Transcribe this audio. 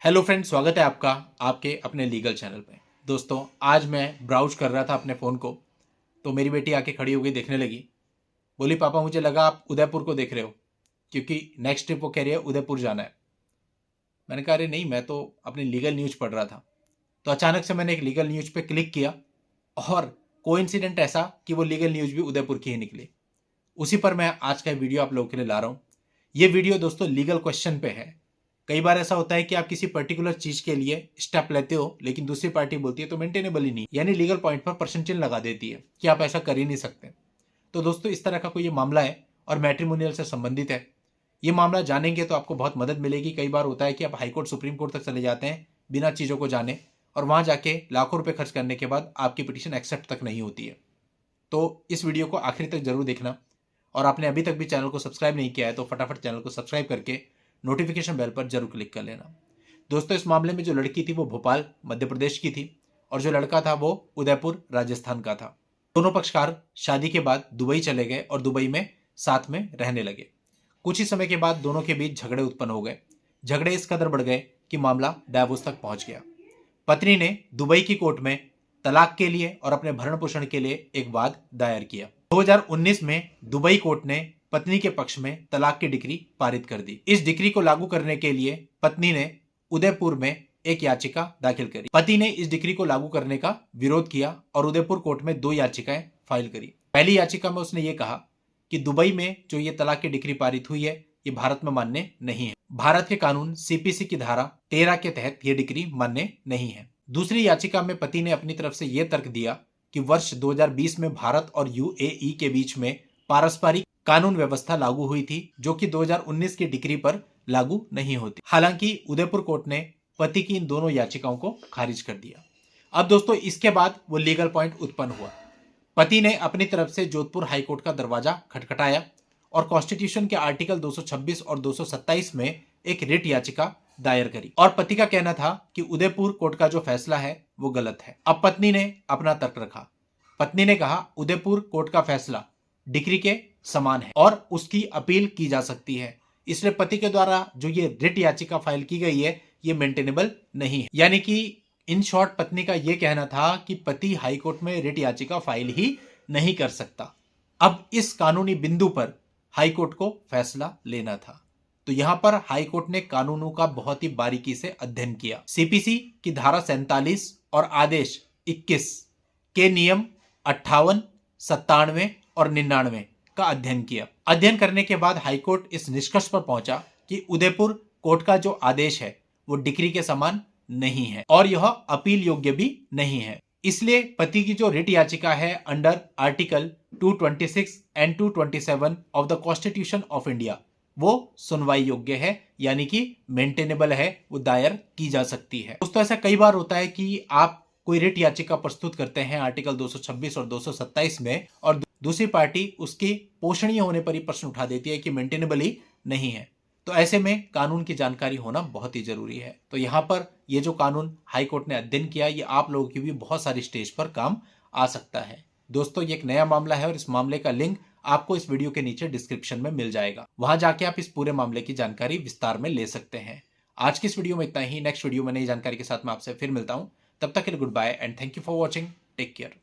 Hello friends, स्वागत है आपका आपके अपने लीगल चैनल पे। दोस्तों, आज मैं ब्राउज कर रहा था अपने फ़ोन को, तो मेरी बेटी आके खड़ी हो गई, देखने लगी। बोली, पापा मुझे लगा आप उदयपुर को देख रहे हो, क्योंकि नेक्स्ट ट्रिप वो कह रही है उदयपुर जाना है। मैंने कहा, अरे नहीं, मैं तो अपनी लीगल न्यूज़ पढ़ रहा था। तो अचानक से मैंने एक लीगल न्यूज़ पे क्लिक किया और कोइंसिडेंट ऐसा कि वो लीगल न्यूज़ भी उदयपुर की ही निकली। उसी पर मैं आज का वीडियो आप लोगों के लिए ला रहा हूँ। ये वीडियो दोस्तों लीगल क्वेश्चन पे है। कई बार ऐसा होता है कि आप किसी पर्टिकुलर चीज के लिए स्टेप लेते हो, लेकिन दूसरी पार्टी बोलती है तो मेंटेनेबल ही नहीं, यानी लीगल पॉइंट पर प्रश्न चिन्ह लगा देती है कि आप ऐसा कर ही नहीं सकते। तो दोस्तों, इस तरह का कोई ये मामला है और मैट्रिमोनियल से संबंधित है। ये मामला जानेंगे तो आपको बहुत मदद मिलेगी। कई बार होता है कि आप हाईकोर्ट सुप्रीम कोर्ट तक चले जाते हैं बिना चीज़ों को जाने, और वहां जाके लाखों रुपए खर्च करने के बाद आपकी पिटीशन एक्सेप्ट तक नहीं होती है। तो इस वीडियो को आखिर तक जरूर देखना, और आपने अभी तक भी चैनल को सब्सक्राइब नहीं किया है तो फटाफट चैनल को सब्सक्राइब करके नोटिफिकेशन बेल पर जरूर क्लिक कर लेना। दोस्तों, इस मामले में जो लड़की थी वो भोपाल मध्य प्रदेश की थी और जो लड़का था वो उदयपुर राजस्थान का था। दोनों पक्षकार शादी के बाद दुबई चले गए और दुबई में साथ में रहने लगे। कुछ ही समय के बाद दोनों के बीच झगड़े उत्पन्न हो गए। झगड़े इस कदर बढ़ गए कि मामला डाइवोर्स तक पहुंच गया। पत्नी ने दुबई की कोर्ट में तलाक के लिए और अपने भरण पोषण के लिए एक वाद दायर किया। 2019 में दुबई कोर्ट ने पत्नी के पक्ष में तलाक की डिक्री पारित कर दी। इस डिक्री को लागू करने के लिए पत्नी ने उदयपुर में एक याचिका दाखिल करी। पति ने इस डिक्री को लागू करने का विरोध किया और उदयपुर कोर्ट में 2 याचिकाएं फाइल करी। पहली याचिका में उसने ये कहा कि दुबई में जो ये तलाक की डिक्री पारित हुई है ये भारत में मान्य नहीं है। भारत के कानून सीपीसी की धारा 13 के तहत ये डिक्री मान्य नहीं है। दूसरी याचिका में पति ने अपनी तरफ से यह तर्क दिया कि वर्ष 2020 में भारत और यूएई के बीच में पारस्परिक कानून व्यवस्था लागू हुई थी, जो कि 2019 की डिक्री पर लागू नहीं होती। हालांकि उदयपुर कोर्ट ने पति की इन दोनों याचिकाओं को खारिज कर दिया। अब दोस्तों, इसके बाद वो लीगल पॉइंट उत्पन्न हुआ। पति ने अपनी तरफ से जोधपुर हाईकोर्ट का दरवाजा खटखटाया और कॉन्स्टिट्यूशन के आर्टिकल 226 और 227 में एक रिट याचिका दायर करी, और पति का कहना था कि उदयपुर कोर्ट का जो फैसला है वो गलत है। अब पत्नी ने अपना तर्क रखा। पत्नी ने कहा, उदयपुर कोर्ट का फैसला डिक्री के समान है और उसकी अपील की जा सकती है, इसलिए पति के द्वारा जो ये रिट याचिका फाइल की गई है ये मेंटेनेबल नहीं है। यानी कि इन शॉर्ट पत्नी का यह कहना था कि पति हाईकोर्ट में रिट याचिका फाइल ही नहीं कर सकता। अब इस कानूनी बिंदु पर हाईकोर्ट को फैसला लेना था। तो यहां पर हाईकोर्ट ने कानूनों का बहुत ही बारीकी से अध्ययन किया। सीपीसी की धारा 47 और आदेश 21 के नियम 58, 97 और 99 का अध्ययन किया। अध्ययन करने के बाद हाईकोर्ट इस निष्कर्ष पर पहुंचा कि उदयपुर कोर्ट का जो आदेश है वो डिक्री के समान नहीं है और यह अपील योग्य भी नहीं है। इसलिए पति की जो रिट याचिका है under article 226 and 227 of the constitution of India वो सुनवाई योग्य है, यानी कि मेंटेनेबल है, वो दायर की जा सकती है। दोस्तों, ऐसा कई बार होता है कि आप कोई रिट याचिका प्रस्तुत करते हैं आर्टिकल 226 और 227 में, और दूसरी पार्टी उसके पोषणीय होने पर ही प्रश्न उठा देती है कि मेंटेनेबल ही नहीं है। तो ऐसे में कानून की जानकारी होना बहुत ही जरूरी है। तो यहाँ पर ये जो कानून हाईकोर्ट ने अध्ययन किया ये आप लोगों की भी बहुत सारी स्टेज पर काम आ सकता है। दोस्तों, ये एक नया मामला है और इस मामले का लिंक आपको इस वीडियो के नीचे डिस्क्रिप्शन में मिल जाएगा। वहां जाके आप इस पूरे मामले की जानकारी विस्तार में ले सकते हैं। आज की इस वीडियो में इतना ही। नेक्स्ट वीडियो में नई जानकारी के साथ मैं आपसे फिर मिलता हूं। तब तक के लिए good bye and thank you for watching. Take care.